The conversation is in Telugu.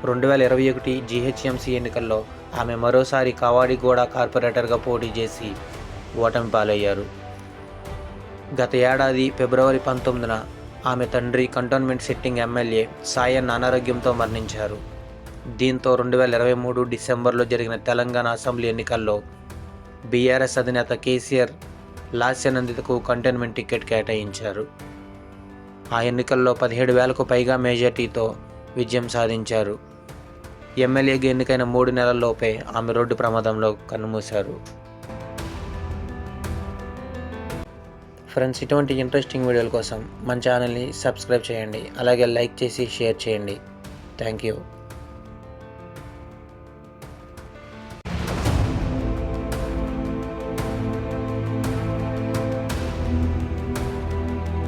2021 జీహెచ్ఎంసీ ఎన్నికల్లో ఆమె మరోసారి కావాడిగూడ కార్పొరేటర్గా పోటీ చేసి ఓటమి పాలయ్యారు. గత ఏడాది ఫిబ్రవరి 19న ఆమె తండ్రి కంటోన్మెంట్ సిట్టింగ్ ఎమ్మెల్యే సాయన్ అనారోగ్యంతో మరణించారు. దీంతో 2023 డిసెంబర్లో జరిగిన తెలంగాణ అసెంబ్లీ ఎన్నికల్లో బీఆర్ఎస్ అధినేత కేసీఆర్ లాస్యనందితకు కంటోన్మెంట్ టికెట్ కేటాయించారు. ఆ ఎన్నికల్లో 17,000కు పైగా మెజార్టీతో విజయం సాధించారు. ఎమ్మెల్యేగా ఎన్నికైన 3 నెలల్లోపే ఆమె రోడ్డు ప్రమాదంలో కన్నుమూశారు. ఫ్రెండ్స్, ఇటువంటి ఇంట్రెస్టింగ్ వీడియోల కోసం మన ఛానల్ని సబ్స్క్రైబ్ చేయండి. అలాగే లైక్ చేసి షేర్ చేయండి. Thank you.